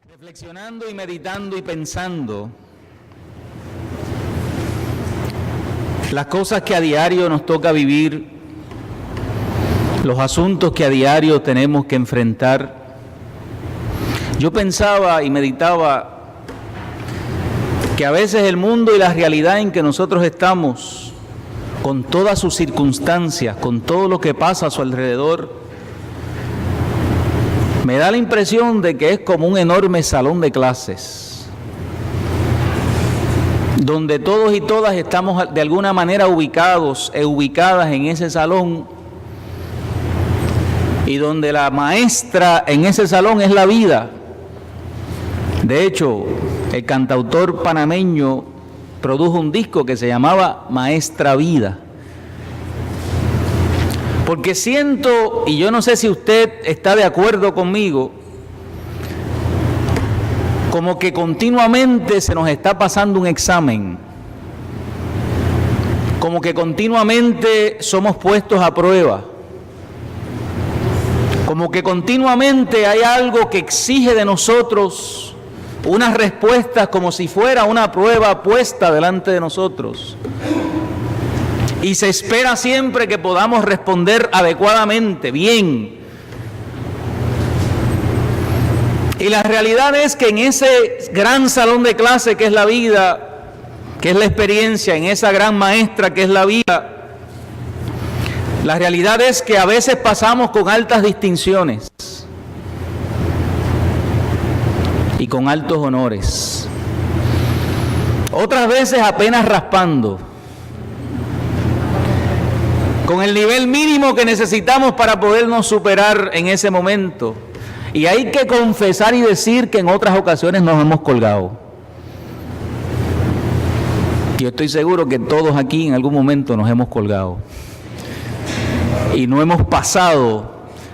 Reflexionando y meditando y pensando las cosas que a diario nos toca vivir, los asuntos que a diario tenemos que enfrentar, yo pensaba y meditaba que a veces el mundo y la realidad en que nosotros estamos, con todas sus circunstancias, con todo lo que pasa a su alrededor, me da la impresión de que es como un enorme salón de clases, donde todos y todas estamos de alguna manera ubicados e ubicadas en ese salón, y donde la maestra en ese salón es la vida. De hecho, el cantautor panameño produjo un disco que se llamaba Maestra Vida. Porque siento, y yo no sé si usted está de acuerdo conmigo, como que continuamente se nos está pasando un examen, como que continuamente somos puestos a prueba, como que continuamente hay algo que exige de nosotros unas respuestas como si fuera una prueba puesta delante de nosotros. Y se espera siempre que podamos responder adecuadamente, bien. Y la realidad es que en ese gran salón de clase que es la vida, que es la experiencia, en esa gran maestra que es la vida, la realidad es que a veces pasamos con altas distinciones y con altos honores. Otras veces apenas raspando, con el nivel mínimo que necesitamos para podernos superar en ese momento. Y hay que confesar y decir que en otras ocasiones nos hemos colgado. Yo estoy seguro que todos aquí en algún momento nos hemos colgado. Y no hemos pasado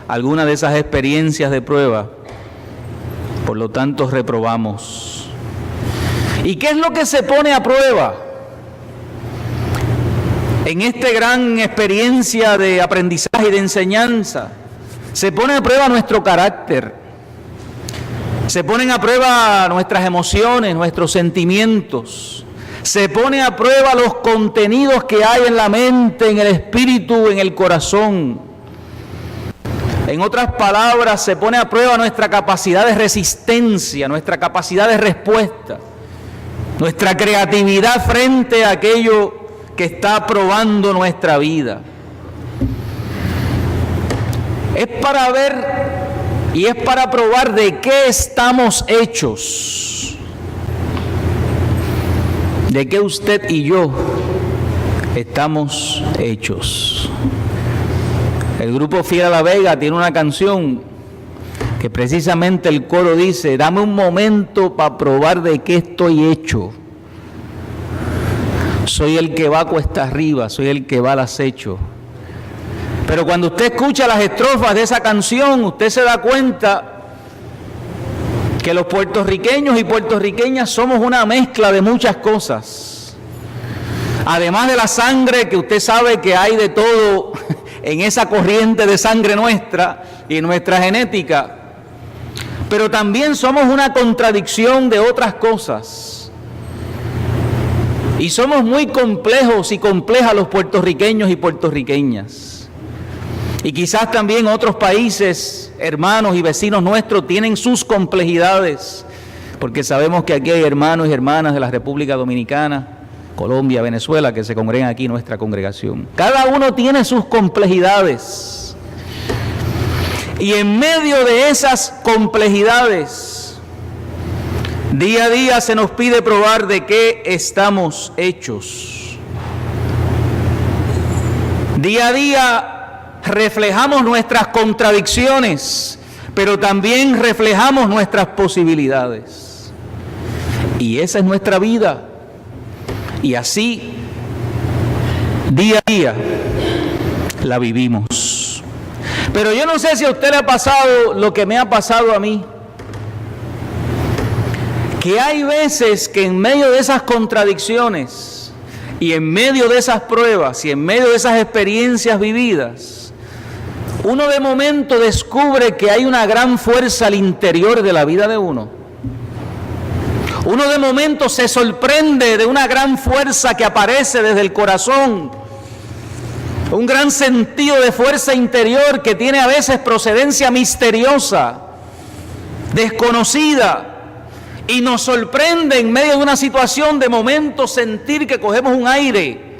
alguna de esas experiencias de prueba. Por lo tanto, reprobamos. ¿Y qué es lo que se pone a prueba en esta gran experiencia de aprendizaje y de enseñanza? Se pone a prueba nuestro carácter, se ponen a prueba nuestras emociones, nuestros sentimientos, se pone a prueba los contenidos que hay en la mente, en el espíritu, en el corazón. En otras palabras, se pone a prueba nuestra capacidad de resistencia, nuestra capacidad de respuesta, nuestra creatividad frente a aquello que está probando nuestra vida. Es para ver y es para probar de qué estamos hechos, de qué usted y yo estamos hechos. El grupo Fiel a la Vega tiene una canción que precisamente el coro dice: dame un momento para probar de qué estoy hecho. Soy el que va cuesta arriba, soy el que va al acecho. Pero cuando usted escucha las estrofas de esa canción, usted se da cuenta que los puertorriqueños y puertorriqueñas somos una mezcla de muchas cosas. Además de la sangre, que usted sabe que hay de todo en esa corriente de sangre nuestra y nuestra genética, pero también somos una contradicción de otras cosas. Y somos muy complejos y complejas los puertorriqueños y puertorriqueñas. Y quizás también otros países, hermanos y vecinos nuestros, tienen sus complejidades, porque sabemos que aquí hay hermanos y hermanas de la República Dominicana, Colombia, Venezuela, que se congregan aquí en nuestra congregación. Cada uno tiene sus complejidades. Y en medio de esas complejidades, día a día se nos pide probar de qué estamos hechos. Día a día reflejamos nuestras contradicciones, pero también reflejamos nuestras posibilidades. Y esa es nuestra vida. Y así, día a día, la vivimos. Pero yo no sé si a usted le ha pasado lo que me ha pasado a mí. Que hay veces que en medio de esas contradicciones, Y en medio de esas pruebas y en medio de esas experiencias vividas, uno de momento descubre que hay una gran fuerza al interior de la vida de uno. Uno de momento se sorprende de una gran fuerza que aparece desde el corazón, un gran sentido de fuerza interior que tiene a veces procedencia misteriosa, desconocida, y nos sorprende en medio de una situación de momento sentir que cogemos un aire,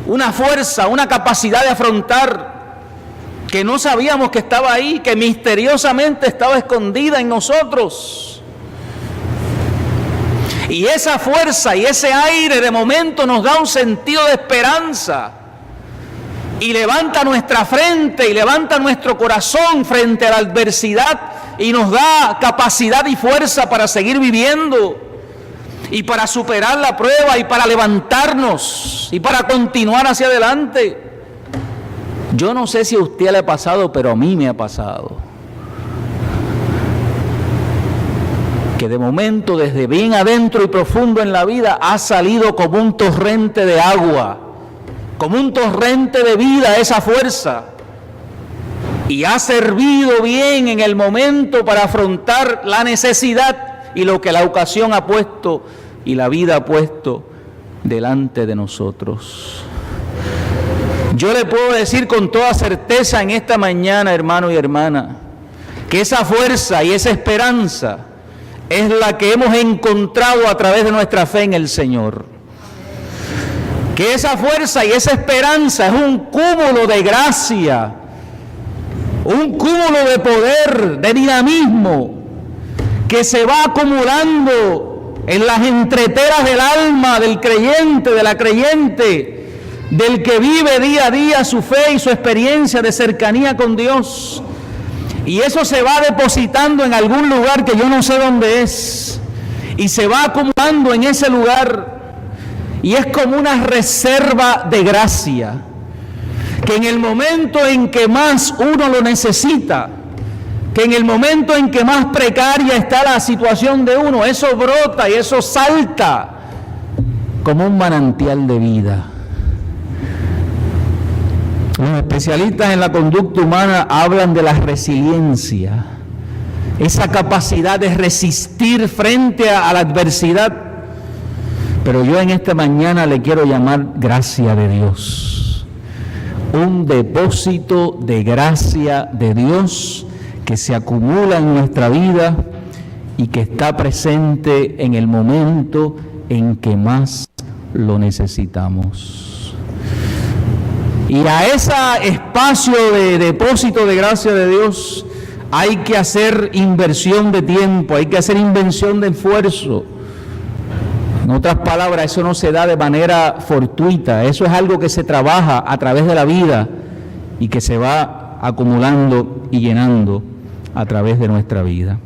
una fuerza, una capacidad de afrontar que no sabíamos que estaba ahí, que misteriosamente estaba escondida en nosotros. Y esa fuerza y ese aire de momento nos da un sentido de esperanza y levanta nuestra frente y levanta nuestro corazón frente a la adversidad y nos da capacidad y fuerza para seguir viviendo y para superar la prueba y para levantarnos y para continuar hacia adelante. Yo no sé si a usted le ha pasado, pero a mí me ha pasado. Que de momento, desde bien adentro y profundo en la vida, ha salido como un torrente de agua, como un torrente de vida esa fuerza. Y ha servido bien en el momento para afrontar la necesidad y lo que la ocasión ha puesto y la vida ha puesto delante de nosotros. Yo le puedo decir con toda certeza en esta mañana, hermano y hermana, que esa fuerza y esa esperanza es la que hemos encontrado a través de nuestra fe en el Señor. Que esa fuerza y esa esperanza es un cúmulo de gracia, un cúmulo de poder, de dinamismo, que se va acumulando en las entreteras del alma del creyente, de la creyente, del que vive día a día su fe y su experiencia de cercanía con Dios. Y eso se va depositando en algún lugar que yo no sé dónde es, y se va acumulando en ese lugar, y es como una reserva de gracia, que en el momento en que más uno lo necesita, que en el momento en que más precaria está la situación de uno, eso brota y eso salta como un manantial de vida. Los especialistas en la conducta humana hablan de la resiliencia, esa capacidad de resistir frente a la adversidad. Pero yo en esta mañana le quiero llamar gracia de Dios, un depósito de gracia de Dios que se acumula en nuestra vida y que está presente en el momento en que más lo necesitamos. Y a ese espacio de depósito de gracia de Dios hay que hacer inversión de tiempo, hay que hacer inversión de esfuerzo. En otras palabras, eso no se da de manera fortuita, eso es algo que se trabaja a través de la vida y que se va acumulando y llenando a través de nuestra vida.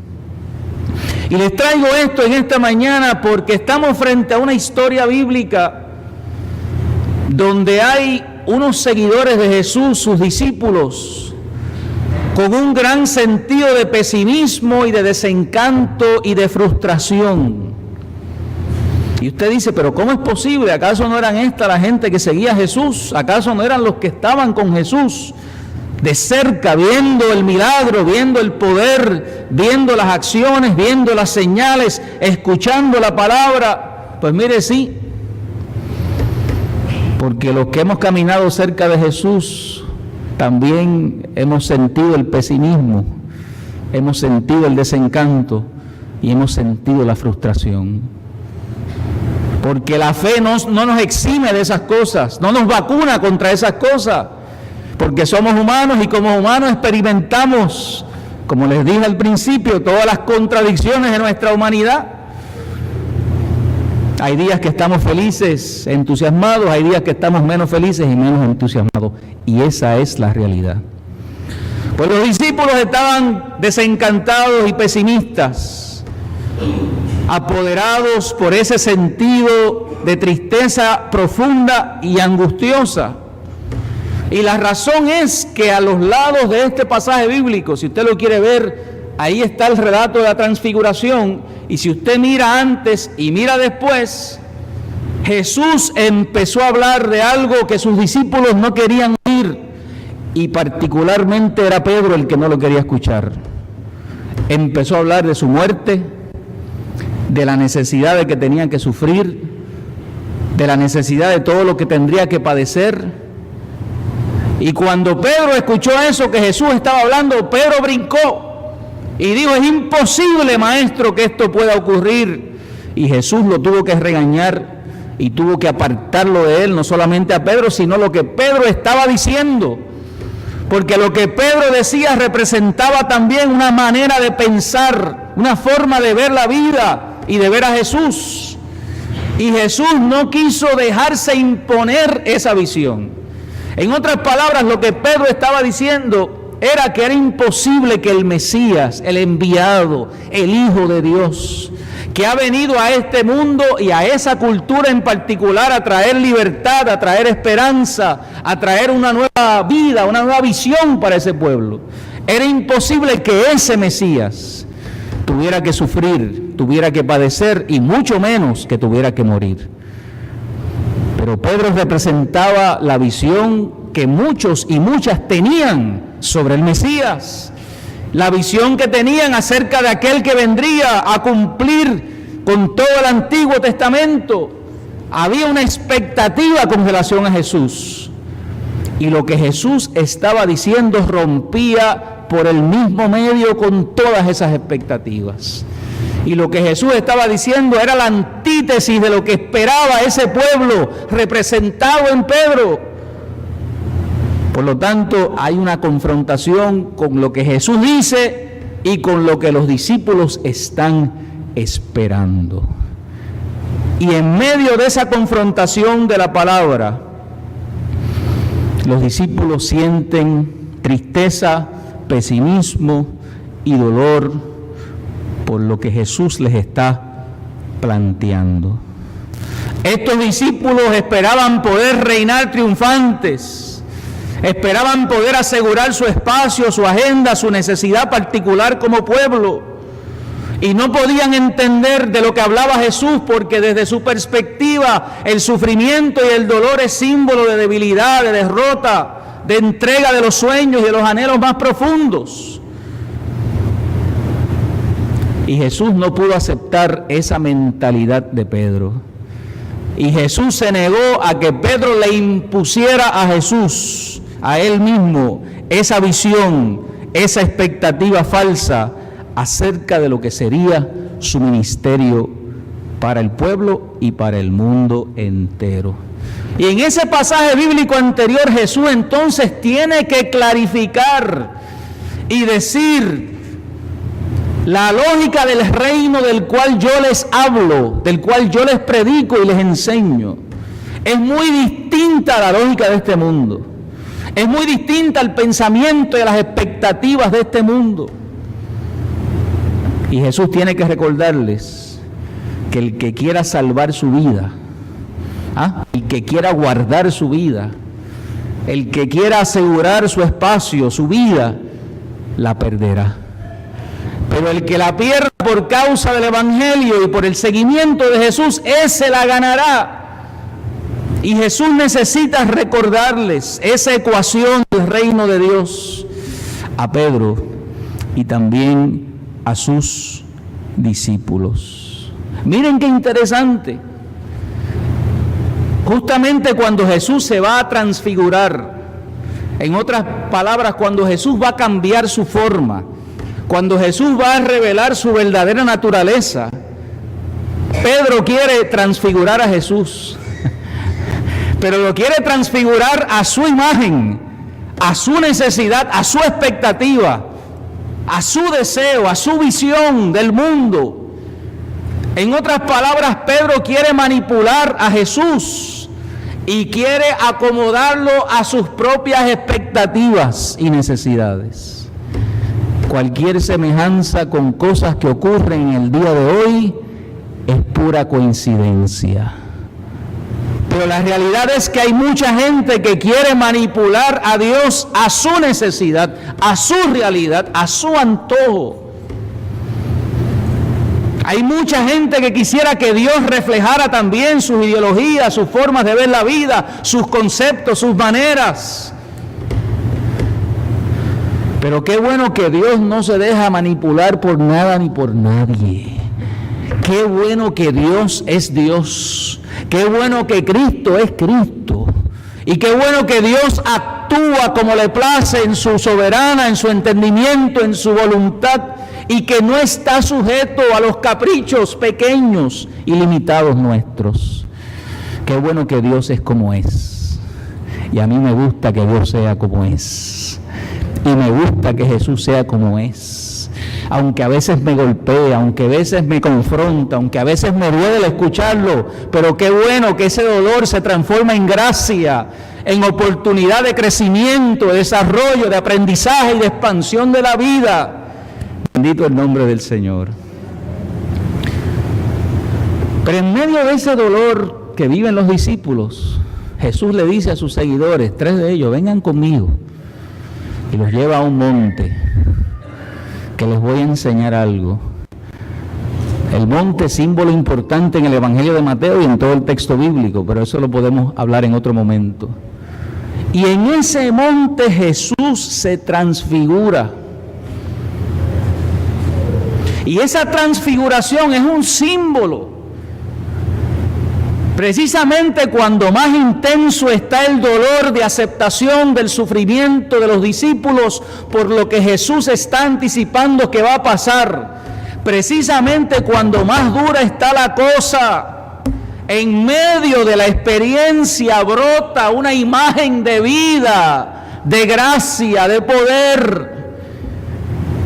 Y les traigo esto en esta mañana porque estamos frente a una historia bíblica donde hay unos seguidores de Jesús, sus discípulos, con un gran sentido de pesimismo y de desencanto y de frustración. Y usted dice, pero ¿cómo es posible? ¿Acaso no eran esta la gente que seguía a Jesús? ¿Acaso no eran los que estaban con Jesús de cerca, viendo el milagro, viendo el poder, viendo las acciones, viendo las señales, escuchando la palabra? Pues mire, sí. Porque los que hemos caminado cerca de Jesús también hemos sentido el pesimismo, hemos sentido el desencanto y hemos sentido la frustración. Porque la fe no nos exime de esas cosas, no nos vacuna contra esas cosas, porque somos humanos y como humanos experimentamos, como les dije al principio, todas las contradicciones de nuestra humanidad. Hay días que estamos felices, entusiasmados, hay días que estamos menos felices y menos entusiasmados. Y esa es la realidad. Pues los discípulos estaban desencantados y pesimistas, apoderados por ese sentido de tristeza profunda y angustiosa. Y la razón es que a los lados de este pasaje bíblico, si usted lo quiere ver, ahí está el relato de la transfiguración. Y si usted mira antes y mira después, Jesús empezó a hablar de algo que sus discípulos no querían oír, y particularmente era Pedro el que no lo quería escuchar. Empezó a hablar de su muerte, de la necesidad de que tenían que sufrir, de la necesidad de todo lo que tendría que padecer. Y cuando Pedro escuchó eso que Jesús estaba hablando, Pedro brincó y dijo: es imposible, maestro, que esto pueda ocurrir. Y Jesús lo tuvo que regañar y tuvo que apartarlo de él, no solamente a Pedro, sino lo que Pedro estaba diciendo. Porque lo que Pedro decía representaba también una manera de pensar, una forma de ver la vida y de ver a Jesús. Y Jesús no quiso dejarse imponer esa visión. En otras palabras, lo que Pedro estaba diciendo era que era imposible que el Mesías, el enviado, el Hijo de Dios, que ha venido a este mundo y a esa cultura en particular a traer libertad, a traer esperanza, a traer una nueva vida, una nueva visión para ese pueblo. Era imposible que ese Mesías tuviera que sufrir, tuviera que padecer y mucho menos que tuviera que morir. Pero Pedro representaba la visión que muchos y muchas tenían sobre el Mesías. La visión que tenían acerca de aquel que vendría a cumplir con todo el Antiguo Testamento. Había una expectativa con relación a Jesús. Y lo que Jesús estaba diciendo rompía por el mismo medio con todas esas expectativas. Y lo que Jesús estaba diciendo era la antítesis de lo que esperaba ese pueblo representado en Pedro. Por lo tanto, hay una confrontación con lo que Jesús dice y con lo que los discípulos están esperando. Y en medio de esa confrontación de la palabra, los discípulos sienten tristeza, pesimismo y dolor por lo que Jesús les está planteando. Estos discípulos esperaban poder reinar triunfantes. Esperaban poder asegurar su espacio, su agenda, su necesidad particular como pueblo. Y no podían entender de lo que hablaba Jesús, porque desde su perspectiva el sufrimiento y el dolor es símbolo de debilidad, de derrota, de entrega de los sueños y de los anhelos más profundos. Y Jesús no pudo aceptar esa mentalidad de Pedro. Y Jesús se negó a que Pedro le impusiera a Jesús, a él mismo, esa visión, esa expectativa falsa acerca de lo que sería su ministerio para el pueblo y para el mundo entero. Y en ese pasaje bíblico anterior, Jesús entonces tiene que clarificar y decir la lógica del reino del cual yo les hablo, del cual yo les predico y les enseño. Es muy distinta a la lógica de este mundo. Es muy distinta al pensamiento y a las expectativas de este mundo. Y Jesús tiene que recordarles que el que quiera salvar su vida, el que quiera guardar su vida, el que quiera asegurar su espacio, su vida, la perderá. Pero el que la pierda por causa del Evangelio y por el seguimiento de Jesús, ese la ganará. Y Jesús necesita recordarles esa ecuación del reino de Dios a Pedro y también a sus discípulos. Miren qué interesante. Justamente cuando Jesús se va a transfigurar, en otras palabras, cuando Jesús va a cambiar su forma, cuando Jesús va a revelar su verdadera naturaleza, Pedro quiere transfigurar a Jesús. Pero lo quiere transfigurar a su imagen, a su necesidad, a su expectativa, a su deseo, a su visión del mundo. En otras palabras, Pedro quiere manipular a Jesús y quiere acomodarlo a sus propias expectativas y necesidades. Cualquier semejanza con cosas que ocurren en el día de hoy es pura coincidencia. Pero la realidad es que hay mucha gente que quiere manipular a Dios a su necesidad, a su realidad, a su antojo. Hay mucha gente que quisiera que Dios reflejara también sus ideologías, sus formas de ver la vida, sus conceptos, sus maneras. Pero qué bueno que Dios no se deja manipular por nada ni por nadie. Qué bueno que Dios es Dios. Qué bueno que Cristo es Cristo. Y qué bueno que Dios actúa como le place en su soberana, en su entendimiento, en su voluntad, y que no está sujeto a los caprichos pequeños y limitados nuestros. Qué bueno que Dios es como es. Y a mí me gusta que Dios sea como es. Y me gusta que Jesús sea como es. Aunque a veces me golpea, aunque a veces me confronta, aunque a veces me duele escucharlo, pero qué bueno que ese dolor se transforma en gracia, en oportunidad de crecimiento, de desarrollo, de aprendizaje y de expansión de la vida. Bendito el nombre del Señor. Pero en medio de ese dolor que viven los discípulos, Jesús le dice a sus seguidores, 3 de ellos, vengan conmigo, y los lleva a un monte, que les voy a enseñar algo. El monte, símbolo importante en el Evangelio de Mateo y en todo el texto bíblico, pero eso lo podemos hablar en otro momento. Y en ese monte Jesús se transfigura. Y esa transfiguración es un símbolo. Precisamente cuando más intenso está el dolor de aceptación del sufrimiento de los discípulos por lo que Jesús está anticipando que va a pasar, precisamente cuando más dura está la cosa, en medio de la experiencia brota una imagen de vida, de gracia, de poder.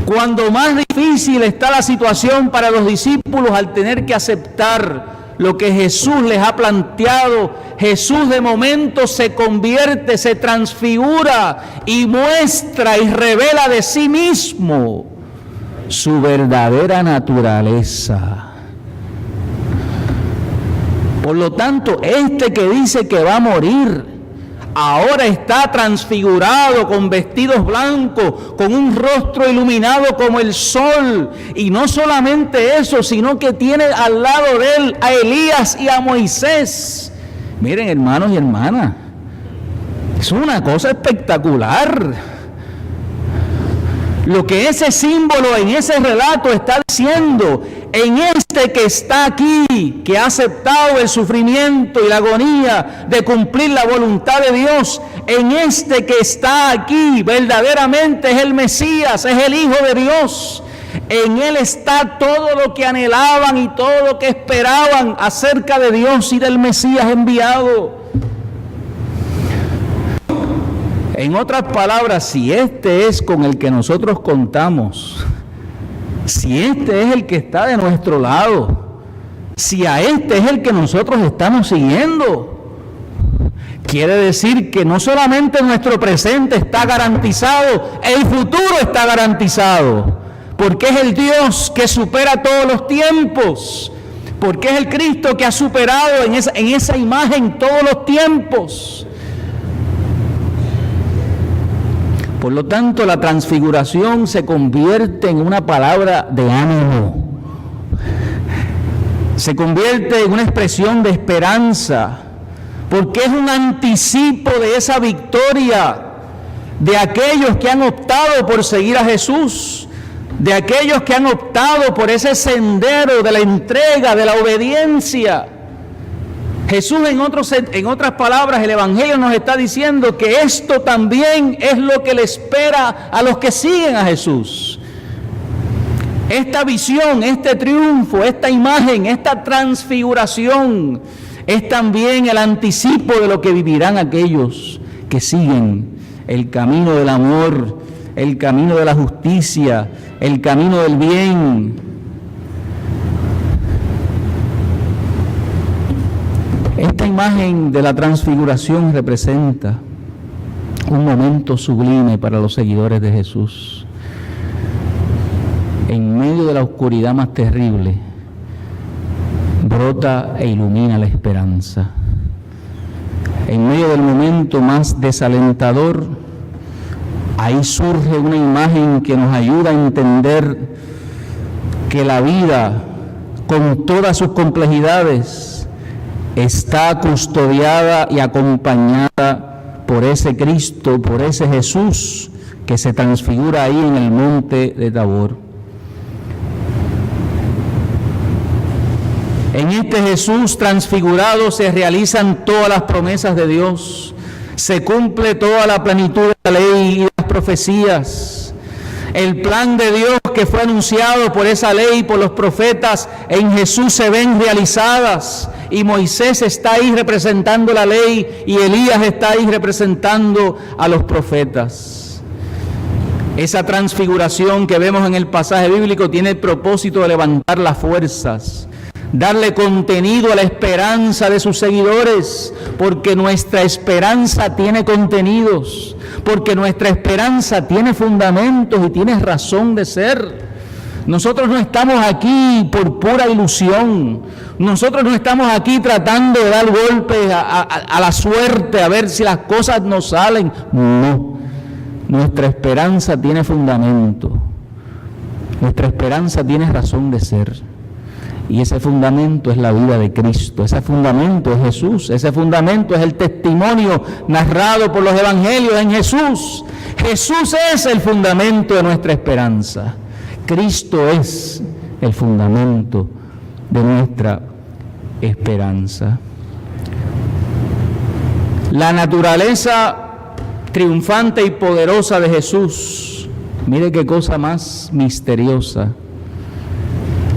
Cuando más difícil está la situación para los discípulos al tener que aceptar lo que Jesús les ha planteado, Jesús de momento se convierte, se transfigura y muestra y revela de sí mismo su verdadera naturaleza. Por lo tanto, este que dice que va a morir, ahora está transfigurado con vestidos blancos, con un rostro iluminado como el sol. Y no solamente eso, sino que tiene al lado de él a Elías y a Moisés. Miren, hermanos y hermanas, es una cosa espectacular. Lo que ese símbolo en ese relato está diciendo, en este que está aquí, que ha aceptado el sufrimiento y la agonía de cumplir la voluntad de Dios, en este que está aquí, verdaderamente es el Mesías, es el Hijo de Dios. En Él está todo lo que anhelaban y todo lo que esperaban acerca de Dios y del Mesías enviado. En otras palabras, si este es con el que nosotros contamos, si este es el que está de nuestro lado, si a este es el que nosotros estamos siguiendo, quiere decir que no solamente nuestro presente está garantizado, el futuro está garantizado, porque es el Dios que supera todos los tiempos, porque es el Cristo que ha superado en esa imagen todos los tiempos. Por lo tanto, la transfiguración se convierte en una palabra de ánimo, se convierte en una expresión de esperanza, porque es un anticipo de esa victoria de aquellos que han optado por seguir a Jesús, de aquellos que han optado por ese sendero de la entrega, de la obediencia. Jesús, en otras palabras, el Evangelio nos está diciendo que esto también es lo que le espera a los que siguen a Jesús. Esta visión, este triunfo, esta imagen, esta transfiguración es también el anticipo de lo que vivirán aquellos que siguen el camino del amor, el camino de la justicia, el camino del bien. Esta imagen de la transfiguración representa un momento sublime para los seguidores de Jesús. En medio de la oscuridad más terrible, brota e ilumina la esperanza. En medio del momento más desalentador, ahí surge una imagen que nos ayuda a entender que la vida con todas sus complejidades, está custodiada y acompañada por ese Cristo, por ese Jesús que se transfigura ahí en el monte de Tabor. En este Jesús transfigurado se realizan todas las promesas de Dios, se cumple toda la plenitud de la ley y las profecías. El plan de Dios que fue anunciado por esa ley y por los profetas en Jesús se ven realizadas, y Moisés está ahí representando la ley y Elías está ahí representando a los profetas. Esa transfiguración que vemos en el pasaje bíblico tiene el propósito de levantar las fuerzas, darle contenido a la esperanza de sus seguidores, porque nuestra esperanza tiene contenidos, porque nuestra esperanza tiene fundamentos y tiene razón de ser. Nosotros no estamos aquí por pura ilusión, nosotros no estamos aquí tratando de dar golpes a la suerte, a ver si las cosas nos salen. No, nuestra esperanza tiene fundamento, nuestra esperanza tiene razón de ser. Y ese fundamento es la vida de Cristo, ese fundamento es Jesús, ese fundamento es el testimonio narrado por los evangelios en Jesús. Jesús es el fundamento de nuestra esperanza. Cristo es el fundamento de nuestra esperanza. La naturaleza triunfante y poderosa de Jesús, mire qué cosa más misteriosa.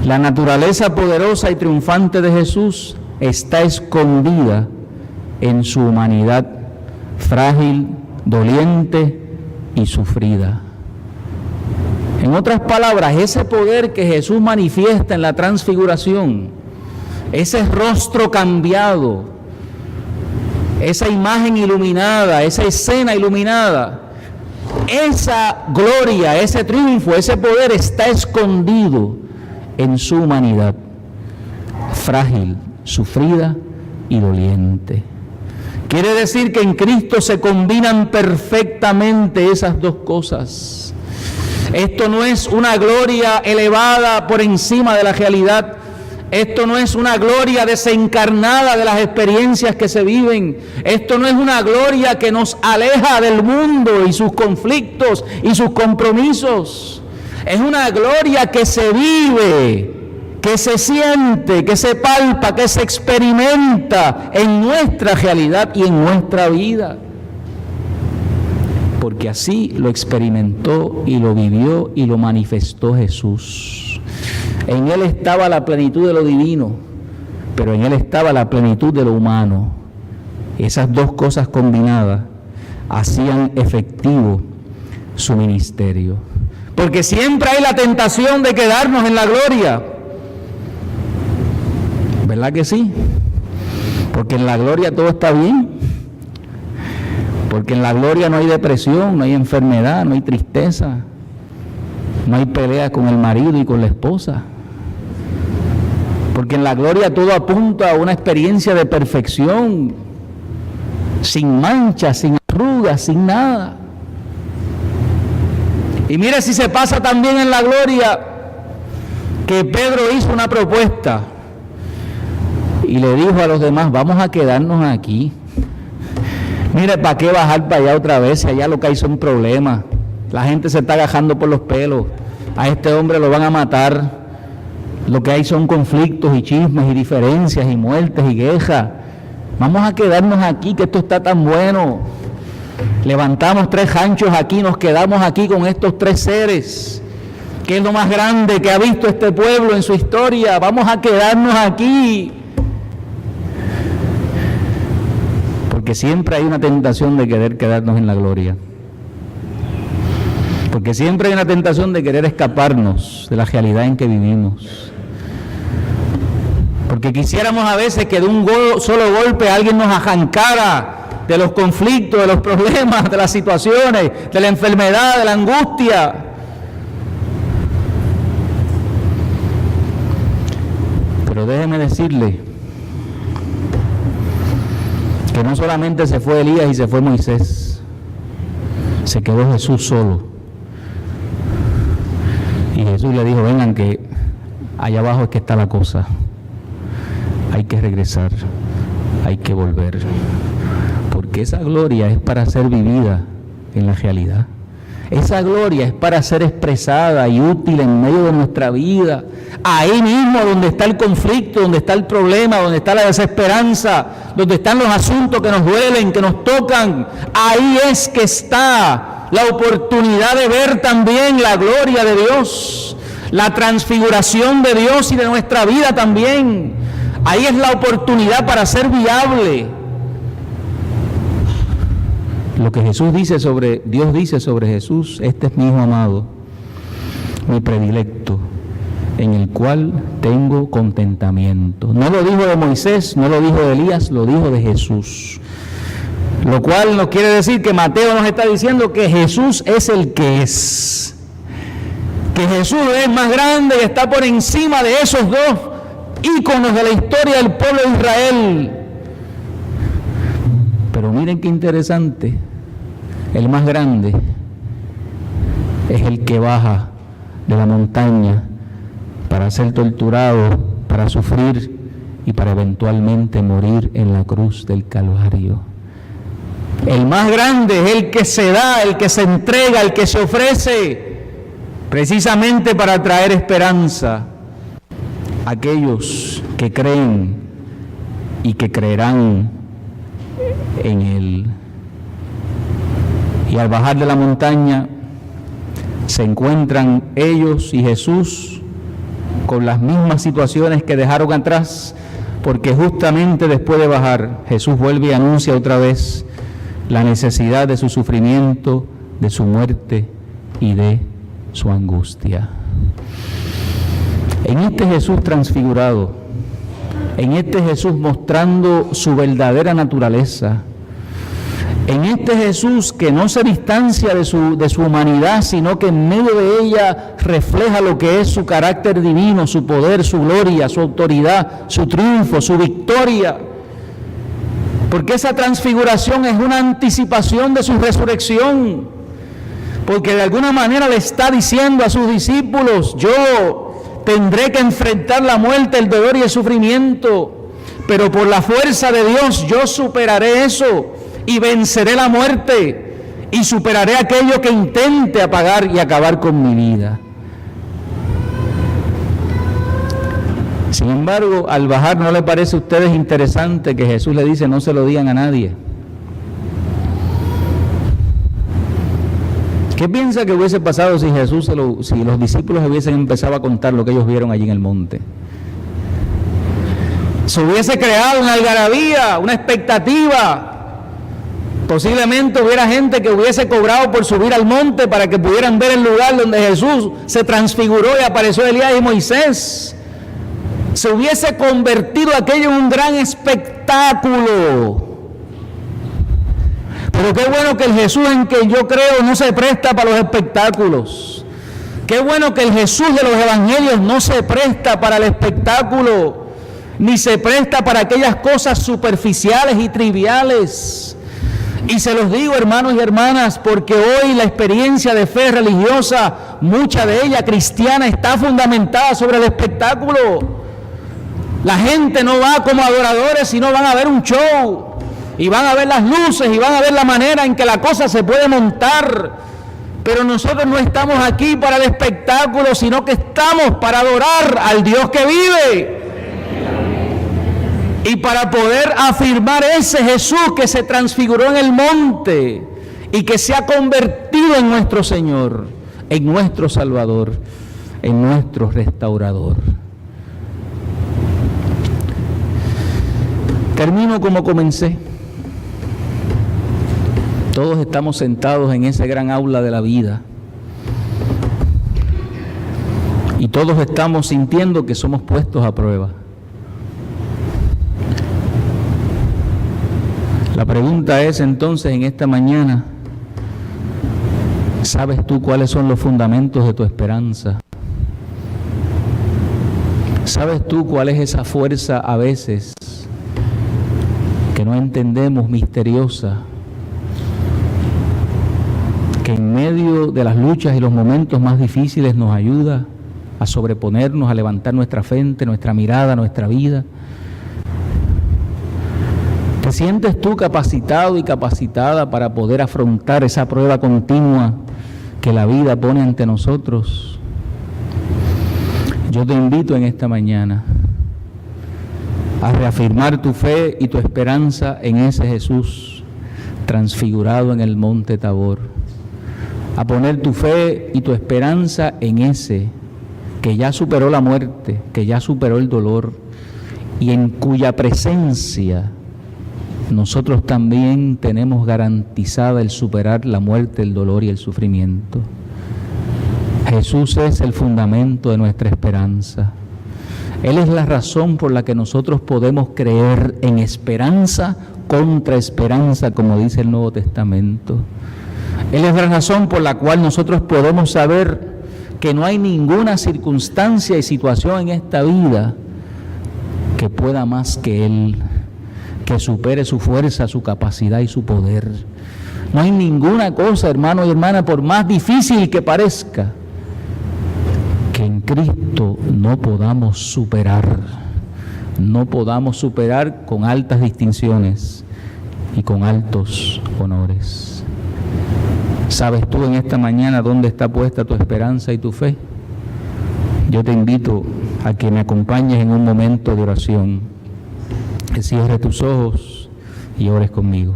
La naturaleza poderosa y triunfante de Jesús está escondida en su humanidad frágil, doliente y sufrida. En otras palabras, ese poder que Jesús manifiesta en la transfiguración, ese rostro cambiado, esa imagen iluminada, esa escena iluminada, esa gloria, ese triunfo, ese poder está escondido en su humanidad, frágil, sufrida y doliente. Quiere decir que en Cristo se combinan perfectamente esas dos cosas. Esto no es una gloria elevada por encima de la realidad. Esto no es una gloria desencarnada de las experiencias que se viven. Esto no es una gloria que nos aleja del mundo y sus conflictos y sus compromisos. Es una gloria que se vive, que se siente, que se palpa, que se experimenta en nuestra realidad y en nuestra vida. Porque así lo experimentó y lo vivió y lo manifestó Jesús. En Él estaba la plenitud de lo divino, pero en Él estaba la plenitud de lo humano. Esas dos cosas combinadas hacían efectivo su ministerio. Porque siempre hay la tentación de quedarnos en la gloria. ¿Verdad que sí? Porque en la gloria todo está bien. Porque en la gloria no hay depresión, no hay enfermedad, no hay tristeza, no hay pelea con el marido y con la esposa. Porque en la gloria todo apunta a una experiencia de perfección, sin manchas, sin arrugas, sin nada. Y mire si se pasa también en la gloria que Pedro hizo una propuesta y le dijo a los demás: vamos a quedarnos aquí. Mire, ¿para qué bajar para allá otra vez? Si allá lo que hay son problemas. La gente se está agajando por los pelos. A este hombre lo van a matar. Lo que hay son conflictos y chismes y diferencias y muertes y quejas. Vamos a quedarnos aquí, que esto está tan bueno. Levantamos 3 ranchos aquí, nos quedamos aquí con estos 3 seres, que es lo más grande que ha visto este pueblo en su historia. Vamos a quedarnos aquí. Porque siempre hay una tentación de querer quedarnos en la gloria. Porque siempre hay una tentación de querer escaparnos de la realidad en que vivimos. Porque quisiéramos a veces que de un solo golpe alguien nos arrancara de los conflictos, de los problemas, de las situaciones, de la enfermedad, de la angustia. Pero déjeme decirle que no solamente se fue Elías y se fue Moisés, se quedó Jesús solo. Y Jesús le dijo: vengan, que allá abajo es que está la cosa. Hay que regresar, hay que volver, porque esa gloria es para ser vivida en la realidad. Esa gloria es para ser expresada y útil en medio de nuestra vida. Ahí mismo donde está el conflicto, donde está el problema, donde está la desesperanza, donde están los asuntos que nos duelen, que nos tocan, ahí es que está la oportunidad de ver también la gloria de Dios, la transfiguración de Dios y de nuestra vida también. Ahí es la oportunidad para ser viable. Lo que Dios dice sobre Jesús: este es mi Hijo amado, mi predilecto, en el cual tengo contentamiento. No lo dijo de Moisés, no lo dijo de Elías, lo dijo de Jesús. Lo cual nos quiere decir que Mateo nos está diciendo que Jesús es el que es. Que Jesús es más grande y está por encima de esos dos íconos de la historia del pueblo de Israel. Pero miren qué interesante, el más grande es el que baja de la montaña para ser torturado, para sufrir y para eventualmente morir en la cruz del Calvario. El más grande es el que se da, el que se entrega, el que se ofrece, precisamente para traer esperanza a aquellos que creen y que creerán en Él. Y al bajar de la montaña se encuentran ellos y Jesús con las mismas situaciones que dejaron atrás, porque justamente después de bajar, Jesús vuelve y anuncia otra vez la necesidad de su sufrimiento, de su muerte y de su angustia. En este Jesús transfigurado, en este Jesús mostrando su verdadera naturaleza, en este Jesús que no se distancia de su humanidad, sino que en medio de ella refleja lo que es su carácter divino, su poder, su gloria, su autoridad, su triunfo, su victoria. Porque esa transfiguración es una anticipación de su resurrección. Porque de alguna manera le está diciendo a sus discípulos: yo tendré que enfrentar la muerte, el dolor y el sufrimiento, pero por la fuerza de Dios yo superaré eso y venceré la muerte y superaré aquello que intente apagar y acabar con mi vida. Sin embargo, al bajar, ¿no le parece a ustedes interesante que Jesús le dice: no se lo digan a nadie? ¿Qué piensa que hubiese pasado si si los discípulos hubiesen empezado a contar lo que ellos vieron allí en el monte? Se hubiese creado una algarabía, una expectativa. Posiblemente hubiera gente que hubiese cobrado por subir al monte para que pudieran ver el lugar donde Jesús se transfiguró y apareció Elías y Moisés. Se hubiese convertido aquello en un gran espectáculo. Pero qué bueno que el Jesús en que yo creo no se presta para los espectáculos. Qué bueno que el Jesús de los evangelios no se presta para el espectáculo, ni se presta para aquellas cosas superficiales y triviales. Y se los digo, hermanos y hermanas, porque hoy la experiencia de fe religiosa, mucha de ella cristiana, está fundamentada sobre el espectáculo. La gente no va como adoradores, sino van a ver un show, y van a ver las luces, y van a ver la manera en que la cosa se puede montar. Pero nosotros no estamos aquí para el espectáculo, sino que estamos para adorar al Dios que vive. Y para poder afirmar ese Jesús que se transfiguró en el monte y que se ha convertido en nuestro Señor, en nuestro Salvador, en nuestro restaurador. Termino como comencé. Todos estamos sentados en ese gran aula de la vida. Y todos estamos sintiendo que somos puestos a prueba. La pregunta es entonces en esta mañana: ¿sabes tú cuáles son los fundamentos de tu esperanza? ¿Sabes tú cuál es esa fuerza a veces que no entendemos, misteriosa, que en medio de las luchas y los momentos más difíciles nos ayuda a sobreponernos, a levantar nuestra frente, nuestra mirada, nuestra vida. ¿Te sientes tú capacitado y capacitada para poder afrontar esa prueba continua que la vida pone ante nosotros? Yo te invito en esta mañana a reafirmar tu fe y tu esperanza en ese Jesús transfigurado en el monte Tabor, a poner tu fe y tu esperanza en ese que ya superó la muerte, que ya superó el dolor y en cuya presencia nosotros también tenemos garantizada el superar la muerte, el dolor y el sufrimiento. Jesús es el fundamento de nuestra esperanza. Él es la razón por la que nosotros podemos creer en esperanza contra esperanza, como dice el Nuevo Testamento. Él es la razón por la cual nosotros podemos saber que no hay ninguna circunstancia y situación en esta vida que pueda más que Él, que supere su fuerza, su capacidad y su poder. No hay ninguna cosa, hermano y hermana, por más difícil que parezca, que en Cristo no podamos superar con altas distinciones y con altos honores. ¿Sabes tú en esta mañana dónde está puesta tu esperanza y tu fe? Yo te invito a que me acompañes en un momento de oración, que cierres tus ojos y ores conmigo.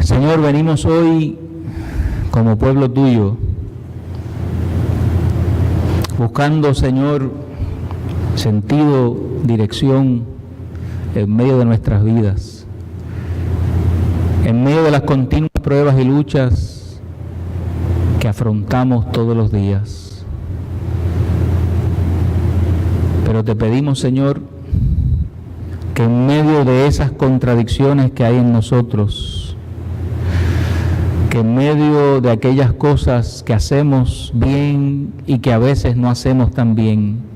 Señor, venimos hoy como pueblo tuyo, buscando, Señor, sentido, dirección en medio de nuestras vidas, en medio de las continuas pruebas y luchas que afrontamos todos los días. Pero te pedimos, Señor, que en medio de esas contradicciones que hay en nosotros, que en medio de aquellas cosas que hacemos bien y que a veces no hacemos tan bien,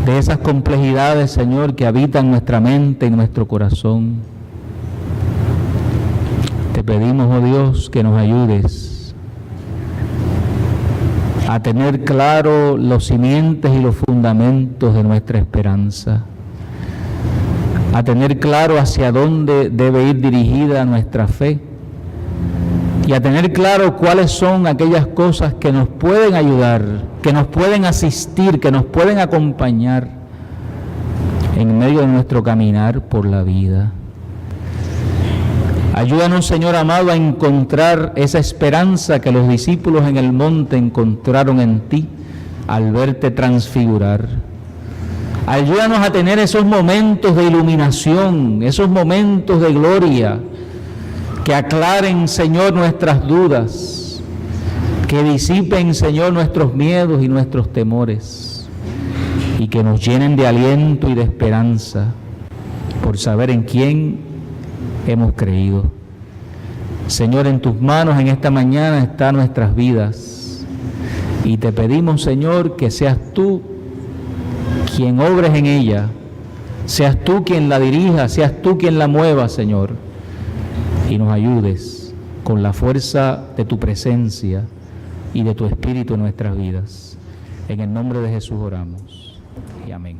de esas complejidades, Señor, que habitan nuestra mente y nuestro corazón, te pedimos, oh Dios, que nos ayudes a tener claro los cimientos y los fundamentos de nuestra esperanza, a tener claro hacia dónde debe ir dirigida nuestra fe y a tener claro cuáles son aquellas cosas que nos pueden ayudar, que nos pueden asistir, que nos pueden acompañar en medio de nuestro caminar por la vida. Ayúdanos, Señor amado, a encontrar esa esperanza que los discípulos en el monte encontraron en ti al verte transfigurar. Ayúdanos a tener esos momentos de iluminación, esos momentos de gloria, que aclaren, Señor, nuestras dudas, que disipen, Señor, nuestros miedos y nuestros temores, y que nos llenen de aliento y de esperanza por saber en quién hemos creído. Señor, en tus manos en esta mañana están nuestras vidas, y te pedimos, Señor, que seas tú quien obres en ella, seas tú quien la dirija, seas tú quien la mueva, Señor, y nos ayudes con la fuerza de tu presencia y de tu Espíritu en nuestras vidas. En el nombre de Jesús oramos. Y amén.